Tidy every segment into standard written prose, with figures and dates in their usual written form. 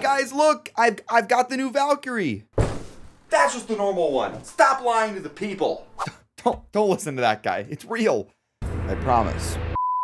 guys, look, I've got the new Valkyrie. That's just the normal one. Stop lying to the people. Don't listen to that guy. It's real. I promise.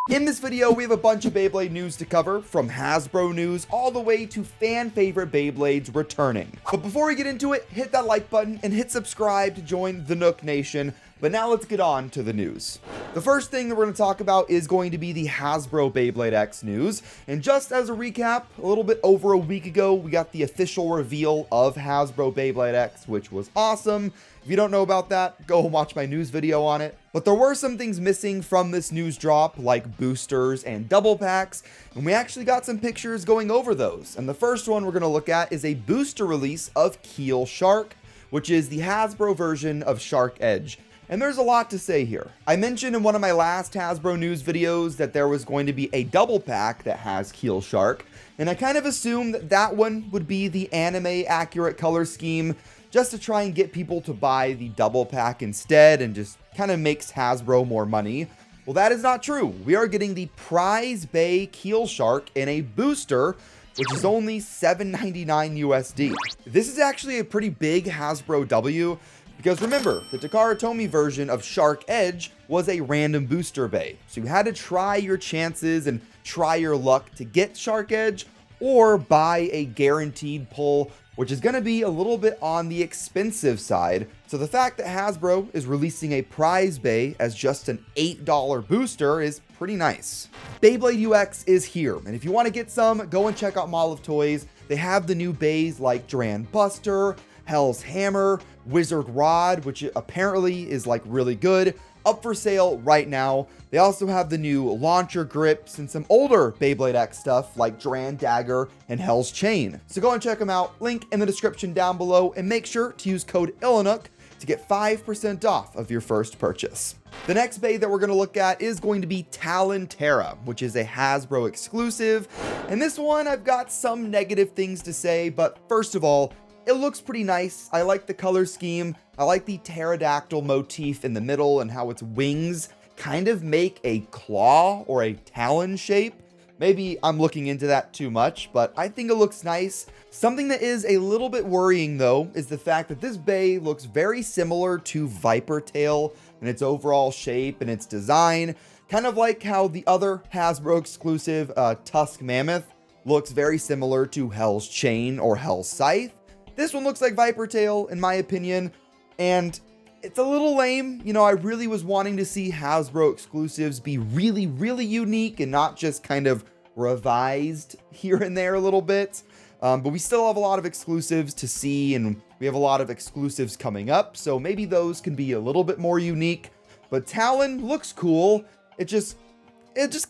In this video, we have a bunch of Beyblade news to cover, from Hasbro news all the way to fan favorite Beyblades returning. But before we get into it, hit that like button and hit subscribe to join the Nook Nation. But now let's get on to the news. The first thing that we're going to talk about is going to be the Hasbro Beyblade X news. And just as a recap, a little bit over a week ago, we got the official reveal of Hasbro Beyblade X, which was awesome. If you don't know about that, go watch my news video on it. But there were some things missing from this news drop, like boosters and double packs, and we actually got some pictures going over those. And the first one we're going to look at is a booster release of Keel Shark, which is the Hasbro version of Shark Edge. And there's a lot to say here. I mentioned in one of my last Hasbro news videos that there was going to be a double pack that has Keel Shark, and I kind of assumed that that one would be the anime accurate color scheme, just to try and get people to buy the double pack instead and just kind of makes Hasbro more money. Well, that is not true. We are getting the Prize Bay Keel Shark in a booster, which is only $7.99 USD. This is actually a pretty big Hasbro W, because remember, the Takara Tomy version of Shark Edge was a random booster bay. So you had to try your chances and try your luck to get Shark Edge, or buy a guaranteed pull, which is going to be a little bit on the expensive side. So the fact that Hasbro is releasing a prize bay as just an $8 booster is pretty nice. Beyblade UX is here, and if you want to get some, go and check out Mall of Toys. They have the new bays like Duran Buster, Hell's Hammer, Wizard Rod, which apparently is like really good, up for sale right now. They also have the new launcher grips and some older Beyblade X stuff like Duran Dagger and Hell's Chain. So go and check them out. Link in the description down below, and make sure to use code ilinnuc to get 5% off of your first purchase. The next bay that we're going to look at is going to be Talenta, which is a Hasbro exclusive. And this one, I've got some negative things to say, but first of all, it looks pretty nice. I like the color scheme. I like the pterodactyl motif in the middle and how its wings kind of make a claw or a talon shape. Maybe I'm looking into that too much, but I think it looks nice. Something that is a little bit worrying though is the fact that this bay looks very similar to Viper Tail in its overall shape and its design, kind of like how the other Hasbro exclusive Tusk Mammoth looks very similar to Hell's Chain or Hell's Scythe. This one looks like Viper Tail in my opinion, and it's a little lame. You know, I really was wanting to see Hasbro exclusives be really, really unique and not just kind of revised here and there a little bit. But we still have a lot of exclusives to see, and we have a lot of exclusives coming up, so maybe those can be a little bit more unique. But Talon looks cool. It just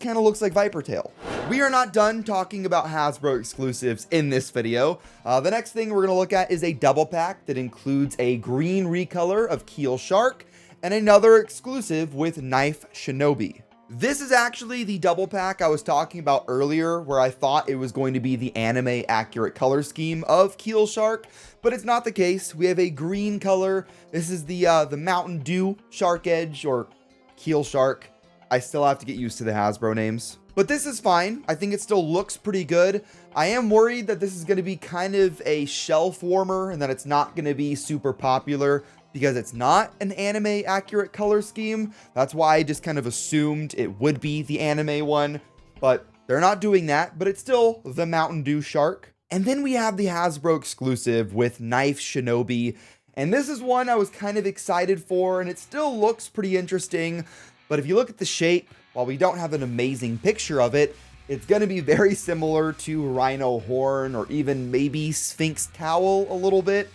kind of looks like Viper Tail. We are not done talking about Hasbro exclusives in this video. The next thing we're going to look at is a double pack that includes a green recolor of Keel Shark and another exclusive with Knife Shinobi. This is actually the double pack I was talking about earlier, where I thought it was going to be the anime accurate color scheme of Keel Shark, but it's not the case. We have a green color. This is the Mountain Dew Shark Edge or Keel Shark. I still have to get used to the Hasbro names, but this is fine. I think it still looks pretty good. I am worried that this is going to be kind of a shelf warmer and that it's not going to be super popular because it's not an anime accurate color scheme. That's why I just kind of assumed it would be the anime one, but they're not doing that, but it's still the Mountain Dew Shark. And then we have the Hasbro exclusive with Knife Shinobi. And this is one I was kind of excited for, and it still looks pretty interesting. But if you look at the shape, while we don't have an amazing picture of it, it's going to be very similar to Rhino Horn or even maybe Sphinx Cowl a little bit.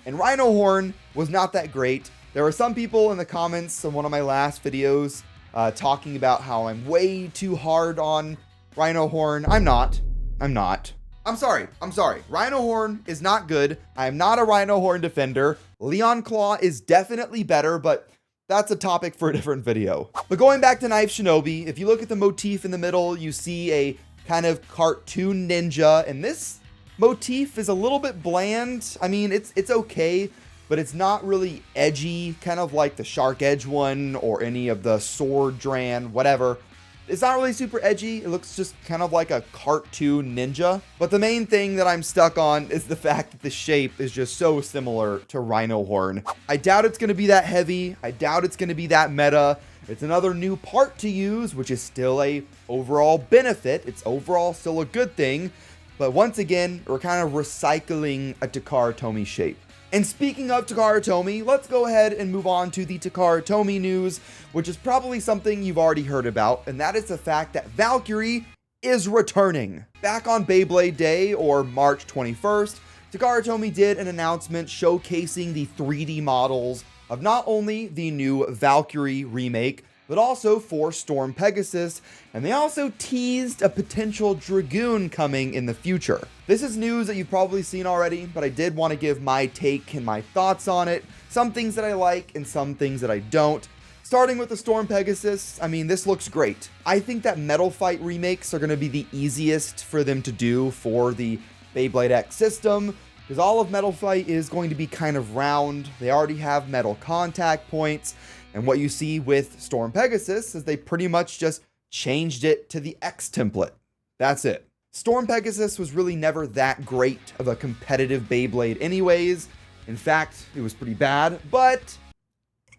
And Rhino Horn was not that great. There were some people in the comments on one of my last videos talking about how I'm way too hard on Rhino Horn. I'm not. I'm sorry. Rhino Horn is not good. I am not a Rhino Horn defender. Leon Claw is definitely better, but that's a topic for a different video. But going back to Knife Shinobi, if you look at the motif in the middle, you see a kind of cartoon ninja, and this motif is a little bit bland. I mean, it's okay, but it's not really edgy, kind of like the Shark Edge one or any of the Sword Dran, whatever. It's not really super edgy. It looks just kind of like a cartoon ninja. But the main thing that I'm stuck on is the fact that the shape is just so similar to Rhino Horn. I doubt it's going to be that heavy. I doubt it's going to be that meta. It's another new part to use, which is still a overall benefit. It's overall still a good thing. But once again, we're kind of recycling a Takara Tomy shape. And speaking of Takara Tomy, let's go ahead and move on to the Takara Tomy news, which is probably something you've already heard about, and that is the fact that Valkyrie is returning. Back on Beyblade Day, or March 21st, Takara Tomy did an announcement showcasing the 3D models of not only the new Valkyrie remake, but also for Storm Pegasus, and they also teased a potential Dragoon coming in the future. This is news that you've probably seen already, but I did want to give my take and my thoughts on it, some things that I like and some things that I don't. Starting with the Storm Pegasus, I mean, this looks great. I think that Metal Fight remakes are going to be the easiest for them to do for the Beyblade X system, because all of Metal Fight is going to be kind of round. They already have metal contact points. And what you see with Storm Pegasus is they pretty much just changed it to the X template. That's it. Storm Pegasus was really never that great of a competitive Beyblade anyways. In fact, it was pretty bad, but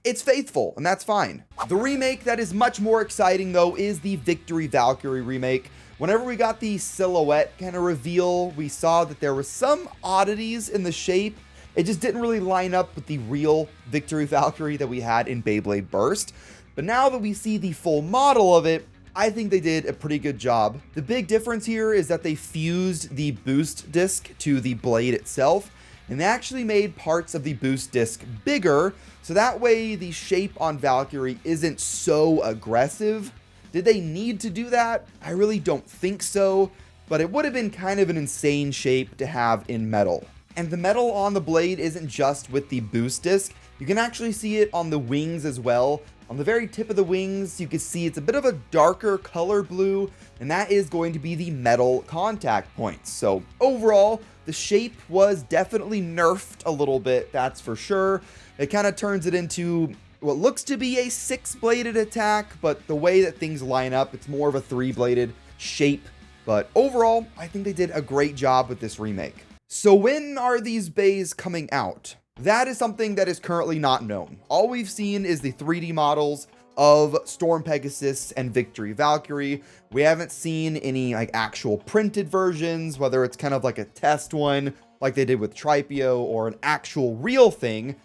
it's faithful, and that's fine. The remake that is much more exciting, though, is the Victory Valkyrie remake. Whenever we got the silhouette kind of reveal, we saw that there was some oddities in the shape. It just didn't really line up with the real Victory Valkyrie that we had in Beyblade Burst. But now that we see the full model of it, I think they did a pretty good job. The big difference here is that they fused the boost disc to the blade itself, and they actually made parts of the boost disc bigger, so that way the shape on Valkyrie isn't so aggressive. Did they need to do that? I really don't think so, but it would have been kind of an insane shape to have in metal. And the metal on the blade isn't just with the boost disc. You can actually see it on the wings as well. On the very tip of the wings, you can see it's a bit of a darker color blue, and that is going to be the metal contact points. So overall, the shape was definitely nerfed a little bit, that's for sure. It kind of turns it into what looks to be a 6-bladed attack, but the way that things line up, it's more of a 3-bladed shape. But overall, I think they did a great job with this remake. So when are these bays coming out? That is something that is currently not known. All we've seen is the 3D models of Storm Pegasus and Victory Valkyrie. We haven't seen any actual printed versions, whether it's kind of like a test one like they did with Tripio or an actual real thing.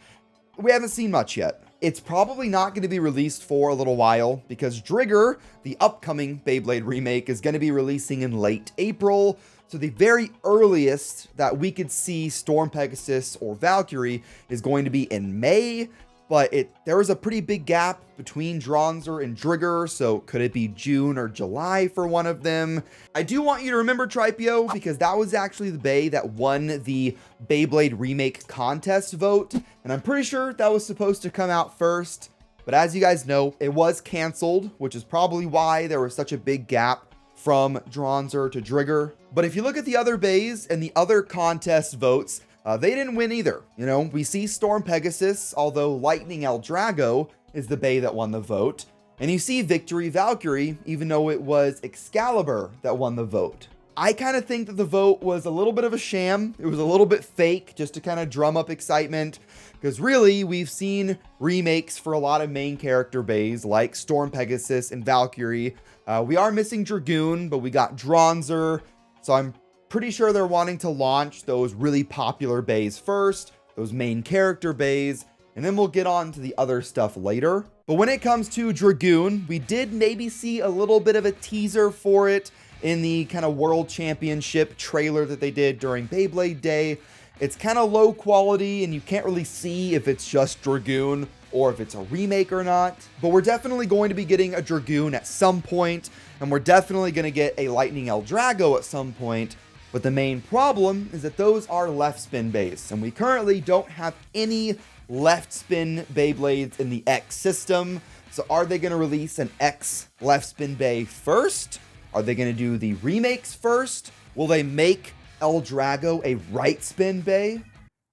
We haven't seen much yet. It's probably not going to be released for a little while because Drigger, the upcoming Beyblade remake, is going to be releasing in late April. So the very earliest that we could see Storm Pegasus or Valkyrie is going to be in May, but there is a pretty big gap between Dronzer and Drigger, so could it be June or July for one of them? I do want you to remember Tripio because that was actually the Bay that won the Beyblade Remake contest vote, and I'm pretty sure that was supposed to come out first, but as you guys know, it was canceled, which is probably why there was such a big gap from Dronzer to Drigger. But if you look at the other bays and the other contest votes, they didn't win either. You know, we see Storm Pegasus, although Lightning El Drago is the bay that won the vote. And you see Victory Valkyrie, even though it was Excalibur that won the vote. I kind of think that the vote was a little bit of a sham. It was a little bit fake just to kind of drum up excitement. Because really, we've seen remakes for a lot of main character bays like Storm Pegasus and Valkyrie. We are missing Dragoon, but we got Dronzer. So I'm pretty sure they're wanting to launch those really popular bays first, those main character bays, and then we'll get on to the other stuff later. But when it comes to Dragoon, we did maybe see a little bit of a teaser for it in the kind of World Championship trailer that they did during Beyblade Day. It's kind of low quality and you can't really see if it's just Dragoon or if it's a remake or not. But we're definitely going to be getting a Dragoon at some point, and we're definitely going to get a Lightning El Drago at some point. But the main problem is that those are left spin bays, and we currently don't have any left spin Beyblades in the X system. So are they going to release an X left spin bay first? Are they going to do the remakes first? Will they make El Drago a right spin bay?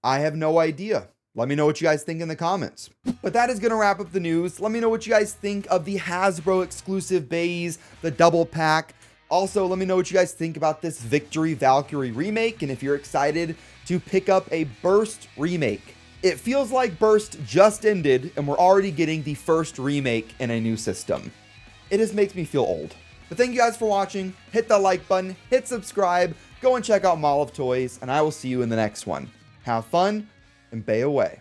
I have no idea. Let me know what you guys think in the comments. But that is going to wrap up the news. Let me know what you guys think of the Hasbro exclusive bays, the double pack. Also, let me know what you guys think about this Victory Valkyrie remake, and if you're excited to pick up a Burst remake. It feels like Burst just ended and we're already getting the first remake in a new system. It just makes me feel old. But thank you guys for watching. Hit that like button, hit subscribe, go and check out Mall of Toys, and I will see you in the next one. Have fun and bay away.